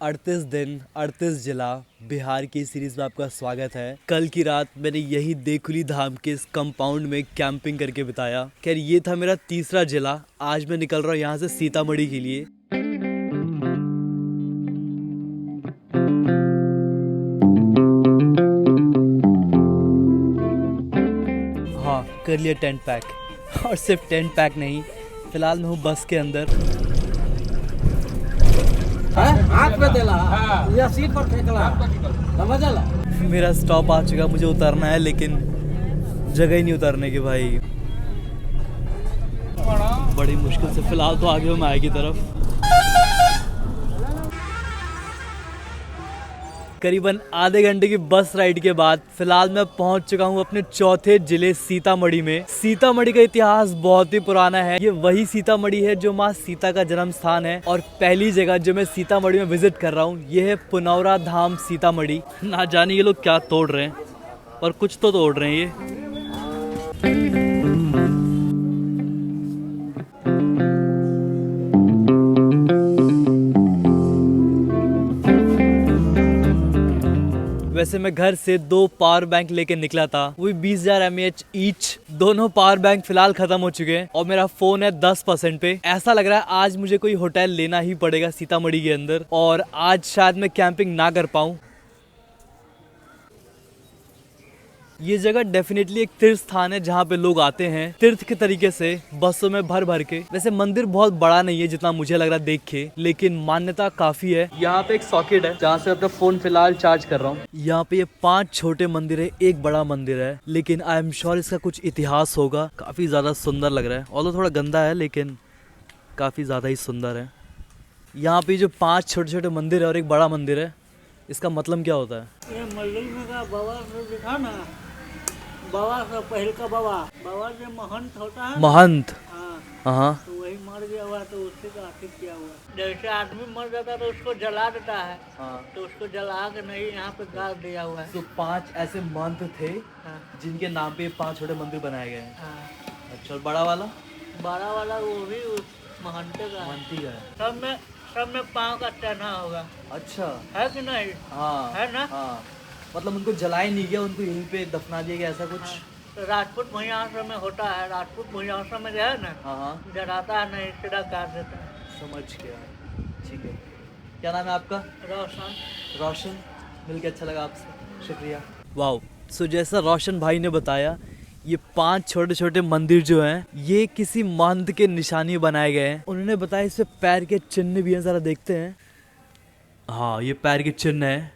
38 दिन 38 जिला बिहार की सीरीज में आपका स्वागत है। कल की रात मैंने यही देकुली धाम के इस कंपाउंड में कैंपिंग करके बिताया। खैर ये था मेरा तीसरा जिला। आज मैं निकल रहा हूँ यहाँ से सीतामढ़ी के लिए। हाँ, कर लिया टेंट पैक। और सिर्फ टेंट पैक नहीं, फिलहाल मैं हूँ बस के अंदर। हाथ में देला या सीट पर फेंकला, समझला। मेरा स्टॉप आ चुका, मुझे उतरना है लेकिन जगह ही नहीं उतरने की भाई। बड़ी मुश्किल से फिलहाल तो आगे हूँ मैं की तरफ। करीबन आधे घंटे की बस राइड के बाद फिलहाल मैं पहुंच चुका हूं अपने चौथे जिले सीतामढ़ी में। सीतामढ़ी का इतिहास बहुत ही पुराना है। ये वही सीतामढ़ी है जो माँ सीता का जन्म स्थान है। और पहली जगह जो मैं सीतामढ़ी में विजिट कर रहा हूं ये है पुनौरा धाम सीतामढ़ी। ना जाने ये लोग क्या तोड़ रहे हैं, और कुछ तो तोड़ रहे हैं ये। वैसे मैं घर से 2 पावर बैंक लेके निकला था, वो भी 20,000 mAh ईच। दोनों पावर बैंक फिलहाल खत्म हो चुके हैं और मेरा फोन है 10% पे। ऐसा लग रहा है आज मुझे कोई होटल लेना ही पड़ेगा सीतामढ़ी के अंदर, और आज शायद मैं कैंपिंग ना कर पाऊं। ये जगह डेफिनेटली एक तीर्थ स्थान है जहाँ पे लोग आते हैं तीर्थ के तरीके से, बसों में भर भर के। वैसे मंदिर बहुत बड़ा नहीं है जितना मुझे लग रहा है देख के, लेकिन मान्यता काफी है। यहाँ पे एक सॉकेट है जहाँ से अपना फोन फिलहाल चार्ज कर रहा हूँ। यहाँ पे ये 5 छोटे मंदिर है, एक बड़ा मंदिर है, लेकिन आई एम श्योर इसका कुछ इतिहास होगा। काफी ज्यादा सुंदर लग रहा है, ऑल्दो थोड़ा गंदा है लेकिन काफी ज्यादा ही सुंदर है। यहाँ पे जो 5 छोटे छोटे मंदिर है और एक बड़ा मंदिर है, इसका मतलब क्या होता है? ये मंदिर में का बाबा से दिखा ना, बाबा से पहल का बाबा जो महंत होता है, महंत। हाँ, हाँ, तो वही मर गया हुआ तो उससे का आखिर किया हुआ। जैसे आदमी मर जाता है तो उसको जला देता है, हाँ। तो उसको जला के नहीं यहाँ पे गाड़ दिया हुआ है। तो 5 ऐसे महंत थे हाँ, जिनके नाम पे 5 छोटे मंदिर बनाए गए हैं। हाँ। अच्छा, और बड़ा वाला? बड़ा वाला वो भी उस महंते का है। महंती का है। सब में पाँव का चिन्ह होगा, अच्छा, है कि नहीं? हाँ है ना? हाँ, मतलब उनको जलाया नहीं गया, उनको यहीं पे दफना दिया गया, ऐसा कुछ? तो राजपूत भैयांस में होता है, राजपूत भैयांस में जो है ना, हाँ हाँ, जलाता है नहीं, सीधा काट देता है। समझ गया। ठीक है, क्या नाम है आपका? रोशन। रोशन, मिलके अच्छा लगा आपसे, शुक्रिया। वाह, सो जैसा रोशन भाई ने बताया, ये 5 छोटे छोटे मंदिर जो हैं ये किसी महंत के निशानी बनाए गए हैं। उन्होंने बताया इसमें पैर के चिन्ह भी हैं, जरा देखते हैं। हाँ, ये पैर के चिन्ह है।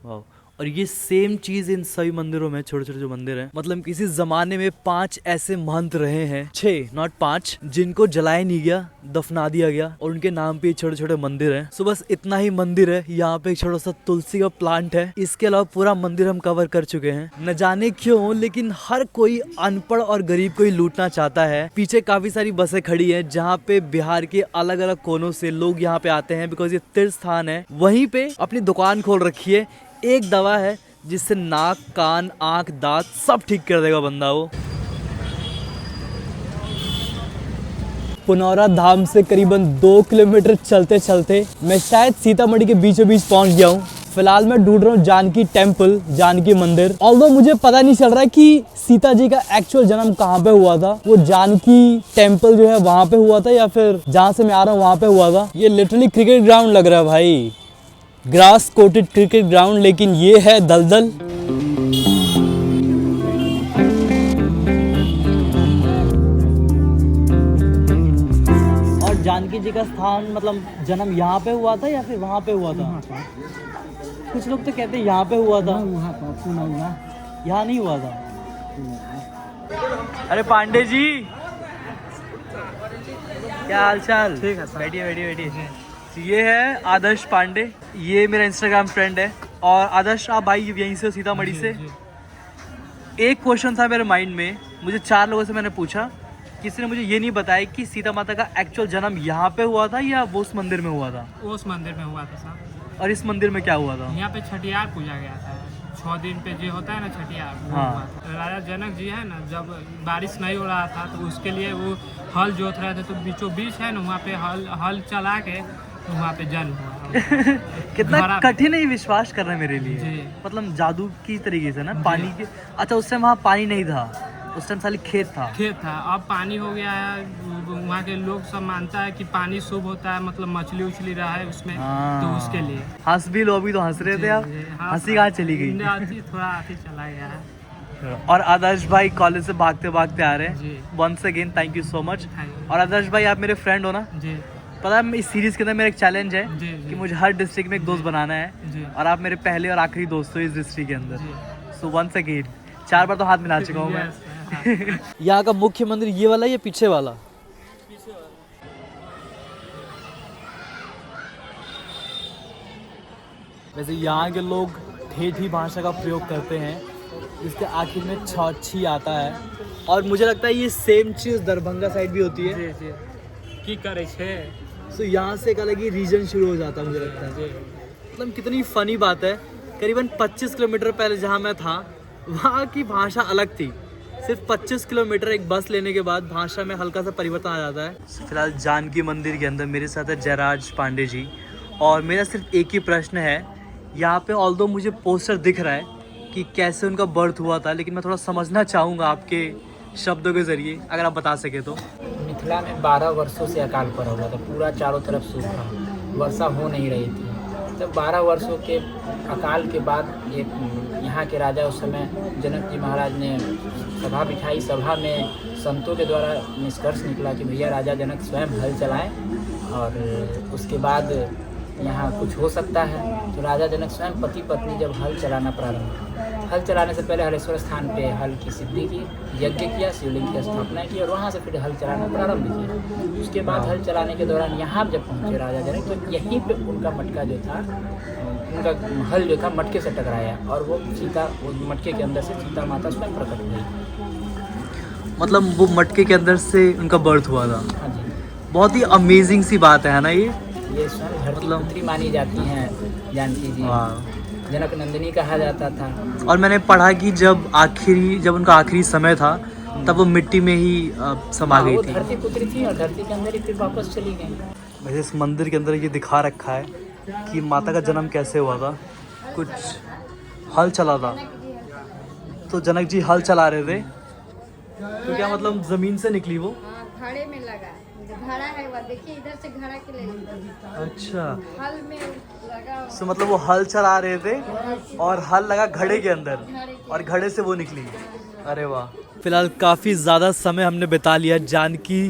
वाह, और ये सेम चीज इन सभी मंदिरों में, छोटे छोटे जो मंदिर हैं, मतलब किसी जमाने में 5 ऐसे महंत रहे हैं, 6 नॉट 5, जिनको जलाया नहीं गया, दफना दिया गया, और उनके नाम पे छोटे छोटे मंदिर हैं। सो बस इतना ही मंदिर है। यहाँ पे एक छोटा सा तुलसी का प्लांट है। इसके अलावा पूरा मंदिर हम कवर कर चुके हैं। न जाने क्यों, लेकिन हर कोई अनपढ़ और गरीब को ही लूटना चाहता है। पीछे काफी सारी बसें खड़ी है जहाँ पे बिहार के अलग अलग कोनों से लोग यहाँ पे आते हैं, बिकॉज ये तीर्थ स्थान है। वहीं पे अपनी दुकान खोल रखी है। एक दवा है जिससे नाक, कान, आंख, दांत सब ठीक कर देगा बंदा। वो पुनौरा धाम से करीबन 2 किलोमीटर चलते चलते मैं शायद सीतामढ़ी के बीचों बीच पहुंच गया हूँ। फिलहाल मैं ढूंढ रहा हूँ जानकी टेम्पल, जानकी मंदिर। ऑल्दो मुझे पता नहीं चल रहा है कि सीता जी का एक्चुअल जन्म कहाँ पे हुआ था। वो जानकी टेम्पल जो है वहाँ पे हुआ था या फिर जहाँ से मैं आ रहा हूँ वहाँ पे हुआ था। ये लिटरली क्रिकेट ग्राउंड लग रहा है भाई, ग्रास कोटेड क्रिकेट ग्राउंड, लेकिन ये है दलदल। और जानकी जी का स्थान मतलब जन्म यहाँ पे हुआ था या फिर वहाँ पे हुआ था? कुछ लोग तो कहते हैं यहाँ पे हुआ था। यहाँ नहीं हुआ था। अरे पांडे जी, क्या हाल चाल? ठीक है, बैठिए बैठिए बैठिए। ये है आदर्श पांडे, ये मेरा इंस्टाग्राम फ्रेंड है। और आदर्श, आप भाई यहीं से हो, सीतामढ़ी से? एक क्वेश्चन था मेरे माइंड में, मुझे 4 लोगों से मैंने पूछा, किसी ने मुझे ये नहीं बताया कि सीता माता का एक्चुअल जन्म यहाँ पे हुआ था या वो उस मंदिर में हुआ था? वो उस मंदिर में हुआ था साहब। और इस मंदिर में क्या हुआ था? यहाँ पे छठियार पूजा गया था। 6 दिन पे जो होता है ना छठियार, वो हाँ। हुआ था। राजा जनक जी है ना, जब बारिश नहीं हो रहा था तो उसके लिए वो हल जोत रहे थे, तो बीचों बीच है ना वहाँ पे हल चला के वहाँ पे जन्म हुआ। कितना घड़ा- कठिन है ये विश्वास करना मेरे लिए। जी। मतलब जादू की तरीके से ना, जी। पानी के। अच्छा, उस टाइम वहाँ पानी नहीं था, उस टाइम खाली खेत था। खेत था, अब पानी हो गया है। वहाँ के लोग सब मानता है कि पानी शुभ होता है, मतलब मछली उछली रहा है उसमें, हाँ। तो उसके लिए। हंस भी लो, अभी तो हंस रहे थे आप, जी, हाँ, हंसी कहाँ चली गई? थोड़ा आती चला गया है। और आदर्श भाई कॉलेज से भागते भागते आ रहे हैं। जी। Once again thank you so much. Thank you। और आदर्श भाई, आप मेरे फ्रेंड हो ना? जी पता है, इस सीरीज के अंदर मेरा एक चैलेंज है जी जी कि मुझे हर डिस्ट्रिक्ट में एक दोस्त बनाना है, जी और आप मेरे पहले और आखिरी दोस्त हो इस डिस्ट्रिक्ट के अंदर। जी। सो वंस अगेन 4 बार तो हाथ मिला चुका हूँ मैं। Yes, हाँ। यहाँ का मुख्य मंदिर ये वाला या पीछे वाला? वैसे यहाँ के लोग ठेठी भाषा का प्रयोग करते हैं, जिसके आखिर में छ छी आता है। और मुझे लगता है ये सेम चीज़ दरभंगा साइड भी होती है। जी जी की करे छे। सो यहाँ से एक अलग ही रीजन शुरू हो जाता है, मुझे लगता है। जी मतलब कितनी फ़नी बात है, करीबन 25 किलोमीटर पहले जहाँ मैं था वहाँ की भाषा अलग थी। सिर्फ 25 किलोमीटर एक बस लेने के बाद भाषा में हल्का सा परिवर्तन आ जाता है। फिलहाल जानकी मंदिर के अंदर मेरे साथ है जयराज पांडे जी, और मेरा सिर्फ एक ही प्रश्न है। यहाँ पे ऑल्दो मुझे पोस्टर दिख रहा है कि कैसे उनका बर्थ हुआ था, लेकिन मैं थोड़ा समझना चाहूँगा आपके शब्दों के ज़रिए, अगर आप बता सके तो। मिथिला में 12 वर्षों से अकाल पड़ा हुआ था, पूरा चारों तरफ सूखा, वर्षा हो नहीं रही थी। तब 12 वर्षों के अकाल के बाद एक यहाँ के राजा, उस समय जनक जी महाराज ने सभा बिठाई। सभा में संतों के द्वारा निष्कर्ष निकला कि भैया राजा जनक स्वयं हल चलाएं, और उसके बाद यहाँ कुछ हो सकता है। तो राजा जनक स्वयं पति पत्नी जब हल चलाना प्रारंभ किया, हल चलाने से पहले हरेश्वर स्थान पे हल की सिद्धि की, यज्ञ किया, शिवलिंग की स्थापना की, और वहाँ से फिर हल चलाना प्रारंभ किया। उसके बाद हल चलाने के दौरान यहाँ जब पहुँचे राजा जनक, तो यहीं पे उनका मटका जो था, उनका हल जो था मटके से टकराया, और वो मटके के अंदर से सीता माता स्वयं प्रकट हुई। मतलब वो मटके के अंदर से उनका बर्थ हुआ था। हाँ जी, बहुत ही अमेजिंग सी बात है ना ये स्वयं धरती पुत्री मानी जाती हैं जानकी जी, वाह। जनक नंदिनी कहा जाता था। और मैंने पढ़ा कि जब उनका आखिरी समय था, तब वो मिट्टी में ही समा गई वो थी। धरती पुत्री थी, और धरती के अंदर ही फिर वापस चली गई। वैसे इस मंदिर के अंदर ये दिखा रखा है कि माता का जन्म कैसे हुआ था। कुछ हल चला था, तो जनक जी हल चला रहे थे, तो क्या मतलब जमीन से निकली वो? हाँ, घड़े में लगा, घड़ा है वो, देखिए इधर से घड़ा के ले लीजिए। अच्छा, हल में लगा, तो मतलब वो हल चला रहे थे और हल लगा घड़े के अंदर, और घड़े से वो निकली। अरे वाह। फिलहाल काफ़ी ज़्यादा समय हमने बिता लिया जानकी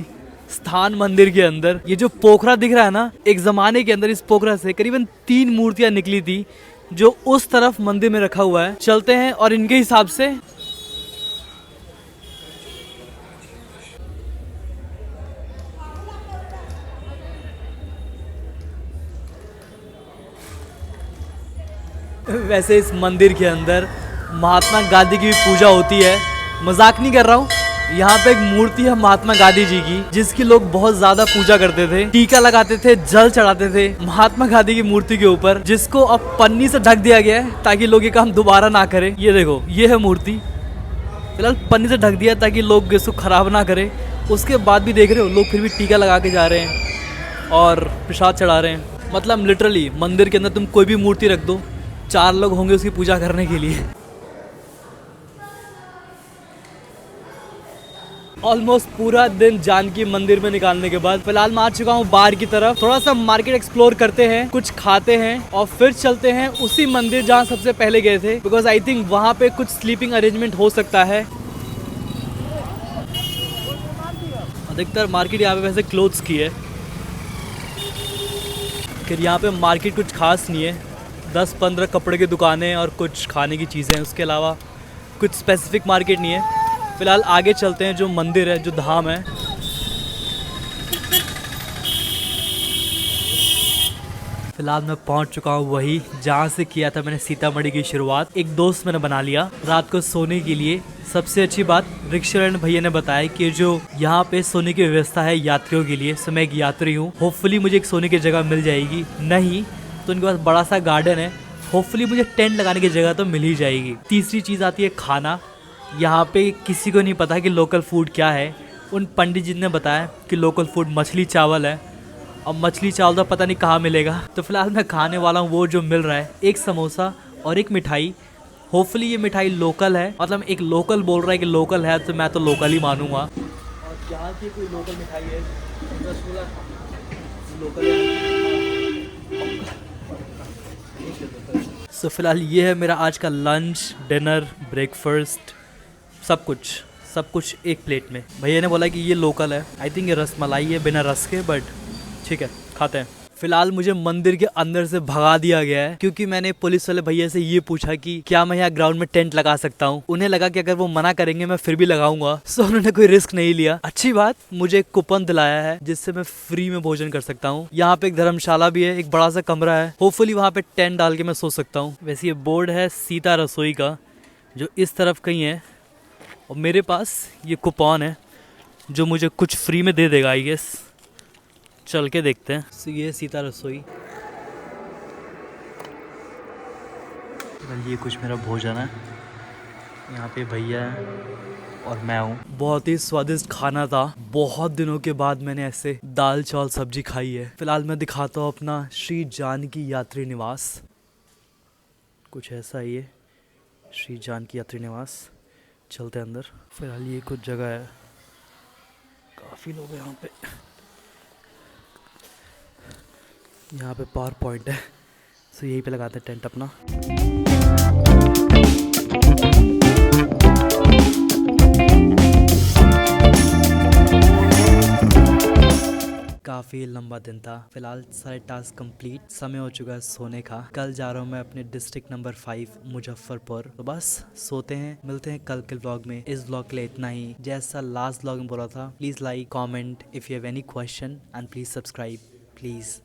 स्थान मंदिर के अंदर। ये जो पोखरा दिख रहा है ना, एक ज़माने के अंदर इस पोखरा से करीबन 3 मूर्तियाँ निकली थी, जो उस तरफ मंदिर में रखा हुआ है। चलते हैं और इनके हिसाब से वैसे इस मंदिर के अंदर महात्मा गांधी की भी पूजा होती है, मजाक नहीं कर रहा हूँ। यहाँ पे एक मूर्ति है महात्मा गांधी जी की, जिसकी लोग बहुत ज्यादा पूजा करते थे, टीका लगाते थे, जल चढ़ाते थे महात्मा गांधी की मूर्ति के ऊपर, जिसको अब पन्नी से ढक दिया गया है ताकि लोग ये काम दोबारा ना करें। ये देखो, ये है मूर्ति, फिलहाल पन्नी से ढक दिया ताकि लोग इसको खराब ना करें। उसके बाद भी देख रहे हो, लोग फिर भी टीका लगा के जा रहे हैं और प्रसाद चढ़ा रहे हैं। मतलब लिटरली मंदिर के अंदर तुम कोई भी मूर्ति रख दो, 4 लोग होंगे उसकी पूजा करने के लिए। ऑलमोस्ट पूरा दिन जानकी मंदिर में निकालने के बाद फिलहाल मैं आ चुका हूँ बाहर की तरफ। थोड़ा सा मार्केट एक्सप्लोर करते हैं, कुछ खाते हैं और फिर चलते हैं उसी मंदिर जहाँ सबसे पहले गए थे, बिकॉज आई थिंक वहाँ पे कुछ स्लीपिंग अरेंजमेंट हो सकता है। अधिकतर मार्केट यहाँ पे वैसे क्लोथ्स की है, फिर यहाँ पे मार्केट कुछ खास नहीं है, 10-15 कपड़े की दुकानें और कुछ खाने की चीज़ें, उसके अलावा कुछ स्पेसिफिक मार्केट नहीं है। फिलहाल आगे चलते हैं, जो मंदिर है, जो धाम है। फिलहाल मैं पहुंच चुका हूं वही जहां से किया था मैंने सीतामढ़ी की शुरुआत। एक दोस्त मैंने बना लिया रात को सोने के लिए। सबसे अच्छी बात, रिक्शा भैया ने बताया कि जो यहाँ पे सोने की व्यवस्था है यात्रियों के लिए, सो मैं एक यात्री हूँ, होपफुली मुझे एक सोने की जगह मिल जाएगी। नहीं तो उनके पास बड़ा सा गार्डन है, होपफुली मुझे टेंट लगाने की जगह तो मिल ही जाएगी। तीसरी चीज़ आती है खाना। यहाँ पे किसी को नहीं पता कि लोकल फूड क्या है। उन पंडित जी ने बताया कि लोकल फूड मछली चावल है, अब मछली चावल तो पता नहीं कहाँ मिलेगा। तो फिलहाल मैं खाने वाला हूँ वो जो मिल रहा है, एक समोसा और एक मिठाई। होपफुली ये मिठाई लोकल है, मतलब एक लोकल बोल रहा है कि लोकल है, तो मैं तो लोकल ही मानूंगा। और यहाँ की कोई लोकल मिठाई है, लोकल है। सो फिलहाल ये है मेरा आज का लंच, डिनर, ब्रेकफास्ट, सब कुछ एक प्लेट में। भैया ने बोला कि ये लोकल है। आई थिंक ये रसमलाई है बिना रस के, बट ठीक है, खाते हैं। फिलहाल मुझे मंदिर के अंदर से भगा दिया गया है क्योंकि मैंने पुलिस वाले भैया से ये पूछा कि क्या मैं यहाँ ग्राउंड में टेंट लगा सकता हूँ। उन्हें लगा कि अगर वो मना करेंगे मैं फिर भी लगाऊंगा, सो उन्होंने कोई रिस्क नहीं लिया। अच्छी बात, मुझे एक कूपन दिलाया है जिससे मैं फ्री में भोजन कर सकता हूँ। यहाँ पे एक धर्मशाला भी है, एक बड़ा सा कमरा है, होपफुली वहाँ पे टेंट डाल के मैं सो सकता हूँ। वैसे ये बोर्ड है सीता रसोई का, जो इस तरफ कहीं है, और मेरे पास ये कूपन है जो मुझे कुछ फ्री में दे देगा आई गेस। चल के देखते हैं। so, ये सीता रसोई, ये कुछ मेरा भोजन है। यहाँ पे भैया है और मैं हूँ। बहुत ही स्वादिष्ट खाना था, बहुत दिनों के बाद मैंने ऐसे दाल चावल सब्जी खाई है। फिलहाल मैं दिखाता हूँ अपना श्री जानकी यात्री निवास। कुछ ऐसा ही है श्री जानकी यात्री निवास। चलते हैं अंदर। फिलहाल ये कुछ जगह है, काफ़ी लोग हैं यहाँ पे। यहाँ पे पावर पॉइंट है, सो यहीं पे लगाते हैं टेंट अपना। काफ़ी लंबा दिन था। फिलहाल सारे टास्क कंप्लीट, समय हो चुका है सोने का। कल जा रहा हूँ मैं अपने डिस्ट्रिक्ट नंबर 5 मुजफ्फरपुर। तो बस सोते हैं, मिलते हैं कल के व्लॉग में। इस व्लॉग के लिए इतना ही। जैसा लास्ट व्लॉग में बोला था, please like, comment if you have any question and please subscribe please.